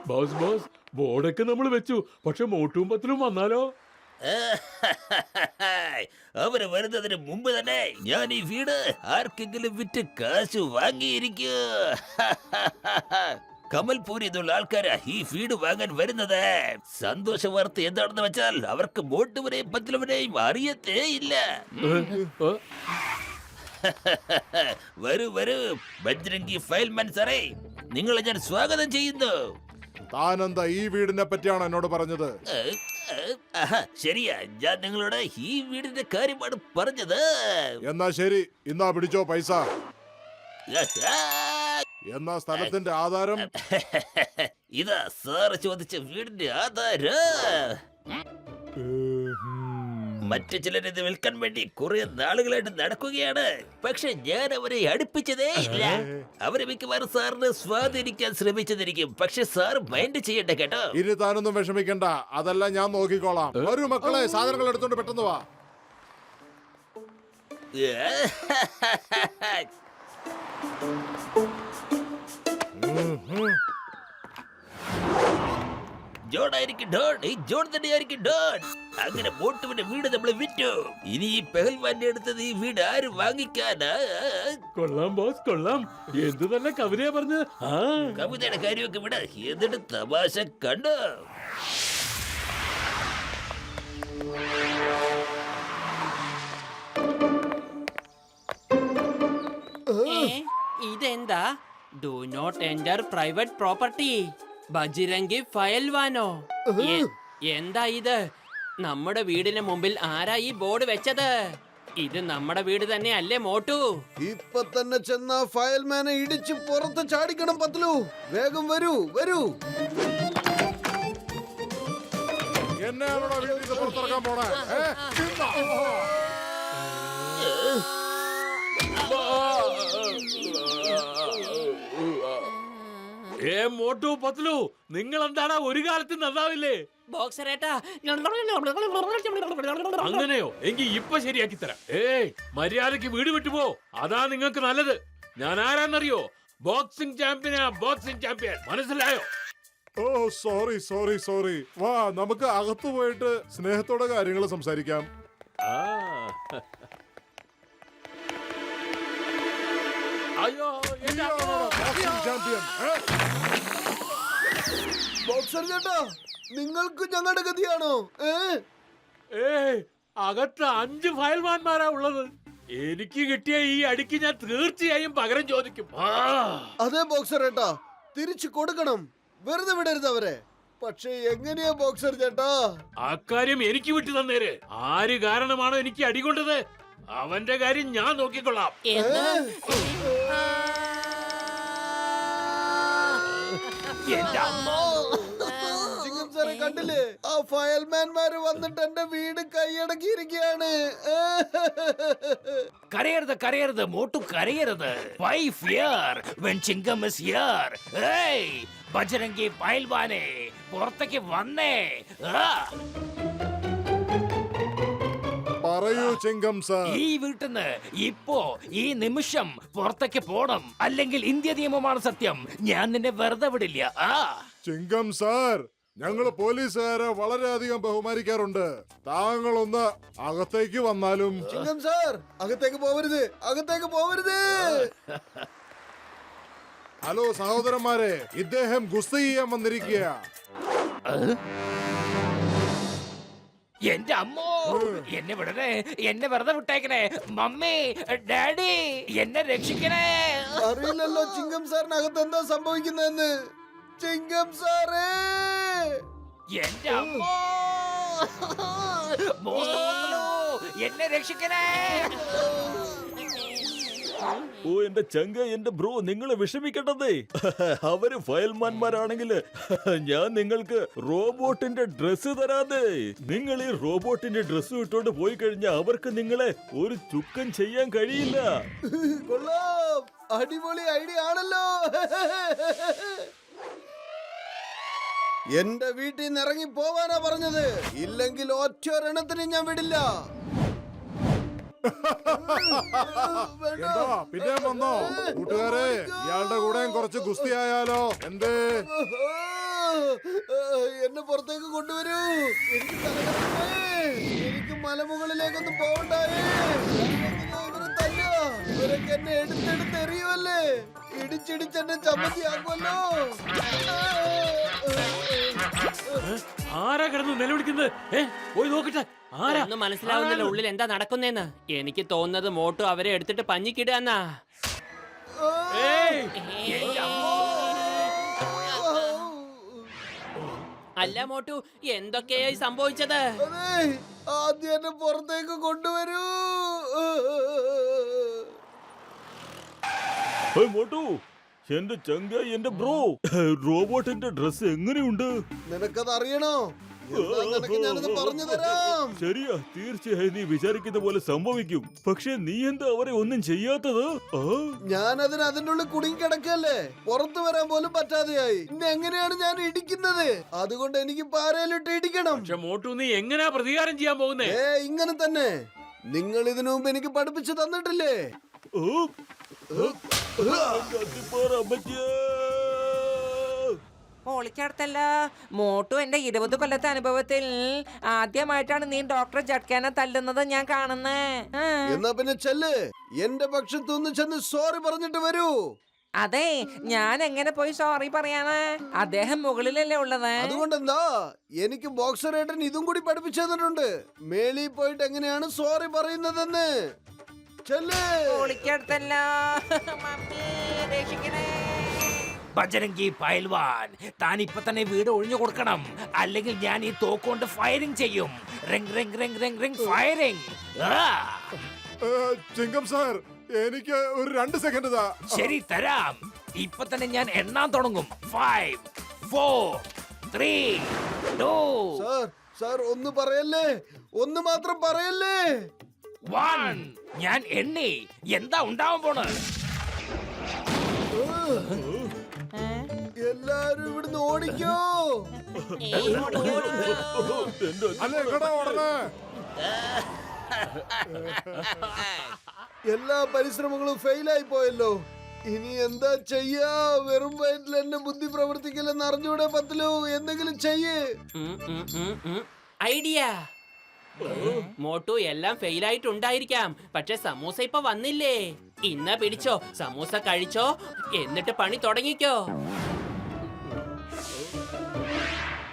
Boss boss ബോർഡൊക്കെ നമ്മൾ വെച്ചു, പക്ഷെ മോട്ടും പത്തിലും വന്നാലോ? അവര് വരുന്നതിന് മുമ്പ് തന്നെ ഞാൻ ഈ വീട് ആർക്കെങ്കിലും വിറ്റ് കാശ് വാങ്ങിയിരിക്കൂ. കമൽപൂരി എന്നുള്ള ആൾക്കാരാ ഈ വീട് വാങ്ങാൻ വരുന്നത്. സന്തോഷ വാർത്ത എന്താണെന്ന് വെച്ചാൽ അവർക്ക് മോട്ടുവിനെയും പത്തിലുവിനെയും അറിയത്തേ ഇല്ല. വരൂ വരൂ ബജ്രംഗി ഫയൽമാൻ സാറേ, നിങ്ങളെ ഞാൻ സ്വാഗതം ചെയ്യുന്നു. താനെന്താ ഈ വീടിനെ പറ്റിയാണ് എന്നോട് പറഞ്ഞത്? ശരിയാ, ഞാൻ നിങ്ങളോട് ഈ വീടിന്റെ കാര്യമാണ് പറഞ്ഞത്. എന്നാ ശരി, ഇന്നാ പിടിച്ചോ പൈസ. എന്നാ സ്ഥലത്തിന്റെ ആധാരം? ഇതാ സാറ് ചോദിച്ച വീടിന്റെ ആധാരം. മറ്റു ചിലർ ഇത് വിൽക്കാൻ വേണ്ടി കുറെ നാളുകളായിട്ട് നടക്കുകയാണ്, പക്ഷെ ഞാൻ അവരെ അടുപ്പിച്ചതേ ഇല്ല. അവരെ മിക്കവാറും സാറിന് സ്വാധീനിക്കാൻ ശ്രമിച്ചതിരിക്കും, പക്ഷെ സാർ മൈൻഡ് ചെയ്യണ്ട കേട്ടോ. ഇനി താനൊന്നും വിഷമിക്കണ്ട, അതെല്ലാം ഞാൻ നോക്കിക്കോളാം. വരൂ മക്കളെ, സാധനങ്ങൾ എടുത്തോണ്ട് പെട്ടെന്ന് വാ. ജോണായിരിക്കും ഡോൺ, ഈ ജോൺ തന്നെയായിരിക്കും ഡോൺ. അങ്ങനെ മോട്ടുവിന്റെ വീട് നമ്മൾ വിറ്റു. ഇനി ഈ പെഹൽവാന്റെ അടുത്തത് ഈ വീട് ആര് വാങ്ങിക്കാനാ? കൊള്ളാം ബോസ് കൊള്ളാം, എന്ത് നല്ല കവിതയാ പറഞ്ഞത്. കവിതയുടെ കാര്യമൊക്കെ വിട, എന്നിട്ട് തമാശ കണ്ടോ? ഇതെന്താ? Do not enter private property. Bajrangi ഫയൽവാനോ? എന്താ ഇത്? നമ്മുടെ വീടിന് മുമ്പിൽ ആരാ ഈ ബോർഡ് വെച്ചത്? ഇത് നമ്മുടെ വീട് തന്നെ അല്ലേ മോട്ടു? ഇപ്പൊ തന്നെ ചെന്ന ഫയൽമാനെ ഇടിച്ച് പുറത്ത് ചാടിക്കണം. പത്ലു, വേഗം വരൂ വരൂ. എന്നെയാണോ വീട്ടിൽ പുറത്തിറക്കാൻ പോണേ? മോട്ടു പത്തിലു, നിങ്ങൾ എന്താണ് ഒരു കാലത്ത് നന്നാവില്ലേ? ബോക്സറേട്ടാ, അങ്ങനെയോ? എങ്കിൽ ഇപ്പൊ ശരിയാക്കി തരാം. മര്യാദക്ക് വീട് വിട്ടുപോ, അതാ നിങ്ങൾക്ക് നല്ലത്. ഞാൻ ആരാന്നറിയോ? ബോക്സിംഗ് ചാമ്പ്യനാ, ബോക്സിംഗ് ചാമ്പ്യൻ. മനസ്സിലായോ? Oh sorry sorry sorry. വാ, നമുക്ക് അകത്തു പോയിട്ട് സ്നേഹത്തോടെ കാര്യങ്ങൾ സംസാരിക്കാം. അയ്യോ, ബോക്സർ ചേട്ടാ, നിങ്ങൾക്ക് ഞങ്ങളുടെ ഗതിയാണോ? അകത്ത് 5 ഫയൽമാന്മാരാ ഉള്ളത്. എനിക്ക് കിട്ടിയ ഈ അടിക്ക് ഞാൻ തീർച്ചയായും പകരം ചോദിക്കും. അതെ ബോക്സർ ചേട്ടാ, തിരിച്ചു കൊടുക്കണം. വെറുതെ വിടരുത് അവരെ. പക്ഷെ എങ്ങനെയാ ബോക്സർ ചേട്ടാ? അക്കാര്യം എനിക്ക് വിട്ടു തന്നേര്. ആര് കാരണമാണോ എനിക്ക് അടികൊണ്ടത്, അവന്റെ കാര്യം ഞാൻ നോക്കിക്കൊള്ളാം. ചിങ്ങം സാറെ കണ്ടില്ലേ? ആ ഫയൽമാൻമാര് വന്നിട്ട് എന്റെ വീട് കൈയടക്കിയിരിക്കുകയാണ്. കരയരുത് കരയരുത് മോട്ടു, കരയരുത്. Why fear when Chingam is here? Hey, Bajrangi പൈൽവാനെ, പുറത്തേക്ക് വന്നേ. പറയൂ ചിങ്കം സാർ. ഈ വീട്ടിന്ന് ഇപ്പോ ഈ നിമിഷം പുറത്തേക്ക് പോണം, അല്ലെങ്കിൽ ഇന്ത്യ നിയമമാണ് സത്യം. ഞാൻ നിന്നെ വെറുതെ വിടില്ല. ചിങ്കം സാർ, ഞങ്ങൾ പോലീസുകാരെ വളരെയധികം ബഹുമാനിക്കാറുണ്ട്. താങ്കളൊന്ന് അകത്തേക്ക് വന്നാലും. ചിങ്ങം സാർ, അകത്തേക്ക് പോവരുത്, അകത്തേക്ക് പോവരുത്. ഹലോ സഹോദരന്മാരെ, ഇദ്ദേഹം ഗുസ്തി ചെയ്യാൻ വന്നിരിക്കുക. എന്റെ അമ്മോ, എന്നെ വിടണേ, എന്നെ വെറുതെ വിട്ടേക്കണേ. മമ്മി, ഡാഡി, എന്നെ രക്ഷിക്കണേ. അറിയില്ലല്ലോ ചിങ്കം സാറിന് അകത്ത് എന്താ സംഭവിക്കുന്നതെന്ന്. ചിങ്കം സാറേ, എന്റെ അമ്മോ, എന്നെ രക്ഷിക്കണേ. ഓ എന്റെ ചങ്ക, എന്റെ ബ്രോ, നിങ്ങൾ വിഷമിക്കേണ്ടതേ. അവര് ഫയൽമാൻമാരാണെങ്കിൽ ഞാൻ നിങ്ങൾക്ക് റോബോട്ടിന്റെ ഡ്രസ് തരാതെ. നിങ്ങൾ ഈ റോബോട്ടിന്റെ ഡ്രസ് ഇട്ടോണ്ട് പോയി കഴിഞ്ഞാൽ അവർക്ക് നിങ്ങളെ ഒരു ചുക്കം ചെയ്യാൻ കഴിയില്ല. കൊള്ളാം, അടിപൊളി ഐഡിയ ആണല്ലോ. എന്റെ വീട്ടിൽ നിന്ന് ഇറങ്ങി പോവാനാ പറഞ്ഞത്, ഇല്ലെങ്കിൽ ഒറ്റ ഒരെണ്ണത്തിന് ഞാൻ വിടില്ല. എന്താ പിന്നെ വന്നോ കൂട്ടുകാരെ? ഇയാളുടെ കൂടെ കുറച്ച് ഗുസ്തി ആയാലോ? എന്തേ? എന്നെ പുറത്തേക്ക് കൊണ്ടുവരൂ. എനിക്ക് തലകറങ്ങുന്നേ. എനിക്ക് മലമുകളിലേക്കൊന്നും പോകണ്ടായേ. ഇവരെ തല്ലുക. ഇവരൊക്കെ എന്നെ എടുത്തെടുത്ത് എറിയുമല്ലേ. ഇടിച്ചിടിച്ചെന്നെ ചമ്മന്തിയാക്കുമല്ലോ. ആരാ കിടന്ന് നിലവിളിക്കുന്നത്? പോയി നോക്കട്ടെ. ആരാ? ഒന്നും മനസ്സിലാവുന്നില്ല ഉള്ളിൽ എന്താ നടക്കുന്നേന്ന്. എനിക്ക് തോന്നുന്നത് മോട്ടു അവരെ എടുത്തിട്ട് പഞ്ഞിക്കിടുകയെന്നാ. ഏയ്, അല്ല മോട്ടു, എന്തൊക്കെയായി സംഭവിച്ചത്? അതെ, ആദ്യം എന്നെ പുറത്തേക്ക് കൊണ്ടുവരൂ. ഹേയ് മോട്ടു, എന്റെ ചങ്ക, എന്റെ ബ്രോ, റോബോട്ടിന്റെ ഡ്രസ് എങ്ങനെയുണ്ട്? നിനക്കത് അറിയണോ? എന്നാ നിനക്ക് ഞാനത് പറഞ്ഞു തരാം. ശരിയാ, തീർച്ചയായും നീ വിചാരിക്കുന്ന പോലെ സംഭവിക്കും. പക്ഷെ നീ എന്താ അവരെ ഒന്നും ചെയ്യാത്തത്? ഞാൻ അതിന്റെ ഉള്ളിൽ കുടുങ്ങി കിടക്കല്ലേ. പുറത്തു വരാൻ പോലും പറ്റാതെയായി. ഇന്ന് എങ്ങനെയാണ് ഞാൻ ഇടിക്കുന്നത്? അതുകൊണ്ട് എനിക്ക് പാരയിലിട്ട് ഇടിക്കണം. പക്ഷെ മോട്ടു, നീ എങ്ങനെയാ പ്രതികാരം ചെയ്യാൻ പോകുന്നേ? ഇങ്ങനെ തന്നെ. നിങ്ങൾ ഇതിനു മുമ്പ് എനിക്ക് പഠിപ്പിച്ചു തന്നിട്ടില്ലേ? പൊളിച്ചടുത്തല്ല മോട്ടു. എന്റെ 20 കൊല്ലത്തെ അനുഭവത്തിൽ ആദ്യമായിട്ടാണ് നീ ഡോക്ടർ ജഡ്കാനെ തല്ലുന്നത് ഞാൻ കാണുന്നേ. എന്നാ പിന്നെ ചെല്ല്, എന്റെ പക്ഷത്തുനിന്ന് ചെന്ന് സോറി പറഞ്ഞിട്ട് വരൂ. അതെ, ഞാൻ എങ്ങനെ പോയി സോറി പറയാനാ? അദ്ദേഹം മുകളിലല്ലേ ഉള്ളത്. അതുകൊണ്ട് എന്താ, എനിക്ക് ബോക്സർ ഏട്ടൻ ഇതും കൂടി പഠിപ്പിച്ചു തന്നിട്ടുണ്ട്. മേളിൽ പോയിട്ട് എങ്ങനെയാണ് സോറി പറയുന്നതെന്ന്. ചെല്ല്. പൊളിച്ചടുത്തല്ല മമ്മി, രക്ഷിക്കണേ. ബജരംഗി പൈൽവാൻ, താൻ ഇപ്പൊ തന്നെ വീട് ഒഴിഞ്ഞു കൊടുക്കണം, അല്ലെങ്കിൽ ഞാൻ ഈ തോക്കുകൊണ്ട് ഫയറിംഗ് ചെയ്യും. Ring ring ring ring ring firing. ചിങ്കം സാർ, എനിക്ക് ഒരു 2 സെക്കൻഡ് താ. ശരി, തരാം. ഇപ്പൊ തന്നെ ഞാൻ എണ്ണാൻ തുടങ്ങും. 5 4 3 2 സാർ, സാർ ഒന്ന് പറയല്ലേ, ഒന്ന് മാത്രം പറയല്ലേ. 1. ഞാൻ എണ്ണി. എന്താ ഉണ്ടാവാൻ പോണ്? എല്ലാരും ഇവിടുന്ന് ഓടിക്കോ. അല്ല, എങ്ങടാ ഓടണേ? എല്ലാ പരിശ്രമങ്ങളും ഫെയിലായി പോയല്ലോ. ഇനി എന്താ ചെയ്യാ? വെറും വയറ്റിൽ എന്നെ ബുദ്ധി പ്രവർത്തിക്കില്ലെന്ന് അറിഞ്ഞൂടെ പത്തിലോ? എന്തെങ്കിലും ചെയ്യേ. ഐഡിയ. മോട്ടു, എല്ലാം ഫെയിൽ ആയിട്ടുണ്ടായിരിക്കാം, പക്ഷെ സമൂസ ഇപ്പൊ വന്നില്ലേ. ഇന്ന പിടിച്ചോ, സമൂസ കഴിച്ചോ, എന്നിട്ട് പണി തുടങ്ങിക്കോ.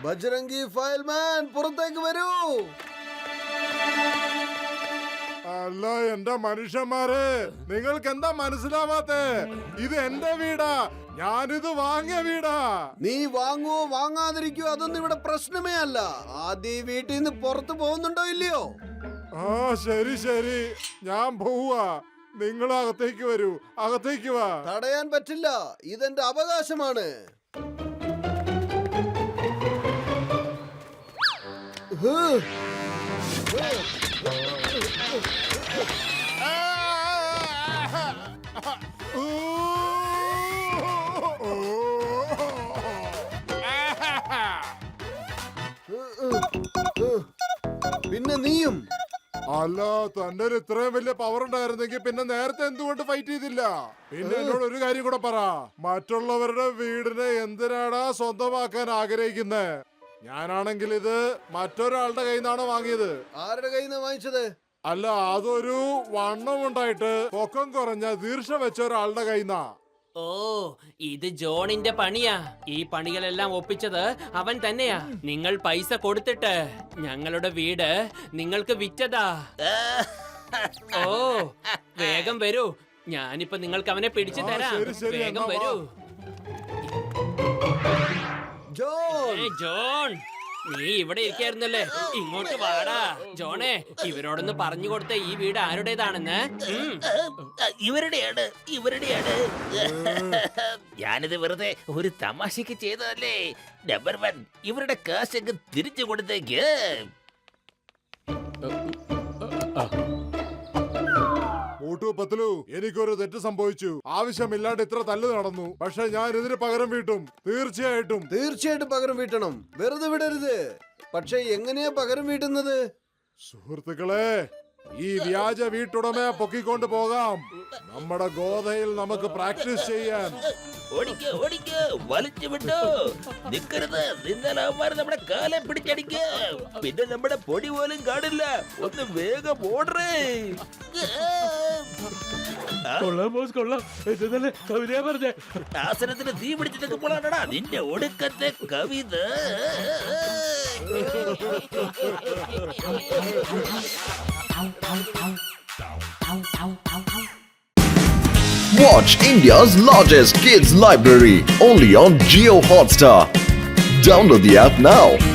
ബജരംഗി ഫയൽമാൻ, പുറത്തേക്ക് വരൂ. അല്ല എന്റെ മനുഷ്യന്മാരെ, നിങ്ങൾക്ക് എന്താ മനസ്സിലാവാത്തെ? ഇത് എന്റെ വീടാ, ഞാനിത് വാങ്ങിയ വീടാ. നീ വാങ്ങുവോ വാങ്ങാതിരിക്കോ അതൊന്നും ഇവിടെ പ്രശ്നമേ അല്ല. ആദ്യം ഈ വീട്ടിൽ നിന്ന് പുറത്തു പോകുന്നുണ്ടോ ഇല്ലയോ? ആ ശരി ശരി, ഞാൻ പോവാ. നിങ്ങൾ അകത്തേക്ക് വരൂ, അകത്തേക്ക് വാ. തടയാൻ പറ്റില്ല, ഇതെന്റെ അവകാശമാണ്. പിന്നെ നീയും. അല്ല, തന്റെ ഇത്രയും വലിയ പവർ ഉണ്ടായിരുന്നെങ്കിൽ പിന്നെ നേരത്തെ എന്തുകൊണ്ട് ഫൈറ്റ് ചെയ്തില്ല? പിന്നെ എന്നോട് ഒരു കാര്യം കൂടെ പറ, മറ്റുള്ളവരുടെ വീടിനെ എന്തിനാടാ സ്വന്തമാക്കാൻ ആഗ്രഹിക്കുന്നേ? ഞാനാണെങ്കിൽ ഇത് മറ്റൊരാളുടെ കയ്യിൽ നിന്നാണ് വാങ്ങിയത്. ആരുടെ കയ്യിൽ നിന്ന് വാങ്ങിച്ചത്? അല്ല, അതൊരു വണ്ണം ഉണ്ടായിട്ട് പൊക്കം കുറഞ്ഞ ദീർഘ വെച്ച ഒരാളുടെ കയ്യിൽ നിന്നാ. ഓ, ഇത് ജോണിന്റെ പണിയാ. ഈ പണികളെല്ലാം ഒപ്പിച്ചത് അവൻ തന്നെയാ. നിങ്ങൾ പൈസ കൊടുത്തിട്ട് ഞങ്ങളുടെ വീട് നിങ്ങൾക്ക് വിറ്റതാ. ഓ, വേഗം വരൂ, ഞാനിപ്പോ നിങ്ങൾക്ക് അവനെ പിടിച്ചു ആ, തരാം. ശരി, ശരി, വേഗം എന്നാ വരൂ. ജോൺ, ജോൺ, നീ ഇവിടെ ഇരിക്കായിരുന്നല്ലേ? ഇങ്ങോട്ട് വാടാ. ജോണേ, ഇവരോടൊന്ന് പറഞ്ഞു കൊടുത്ത ഈ വീട് ആരുടേതാണെന്ന്. ഇവരുടെയാണ്. ഞാനിത് വെറുതെ ഒരു തമാശക്ക് ചെയ്തതല്ലേ. നമ്പർ 1, ഇവരുടെ കാശ് അങ്ങ് തിരിച്ചു കൊടുത്തേക്ക്. മൂട്ടു പത്തലു, എനിക്കൊരു തെറ്റ് സംഭവിച്ചു. ആവശ്യമില്ലാണ്ട് ഇത്ര തല്ല് നടന്നു. പക്ഷെ ഞാൻ ഇതിന് പകരം വീട്ടും, തീർച്ചയായിട്ടും. തീർച്ചയായിട്ടും പകരം വീട്ടണം. വെറുതെ വിടരുത്. പക്ഷെ എങ്ങനെയാ പകരം വീട്ടുന്നത്? സുഹൃത്തുക്കളെ, ഈ വ്യാജ വീട്ടുടമയെ പൊക്കിക്കൊണ്ട് പോകാം. നമ്മുടെ ഗോതയിൽ നമുക്ക് പ്രാക്ടീസ് ചെയ്യാൻ. ഓടിക്ക് ഓടിക്ക് വലിച്ചു വിട്ടോ. നിക്കരുത്, നിന്നാൽ അവന്മാർ നമ്മുടെ കാലെ പിടിച്ചടിക്ക. പിന്നെ നമ്മുടെ പൊടി പോലും കാണില്ല. ഒന്ന് വേഗം ഓടറേ. കൊള്ളാം ബോസ്, കൊള്ളാം. എന്നല്ലേ കവിതയാ പറഞ്ഞേ. ആസനത്തിന് തീ പിടിച്ചു നിൽക്കുമ്പോഴാണടാ നിന്റെ ഒടുക്കത്തെ കവിത. Watch India's largest kids library only on Jio Hotstar. Download the app now.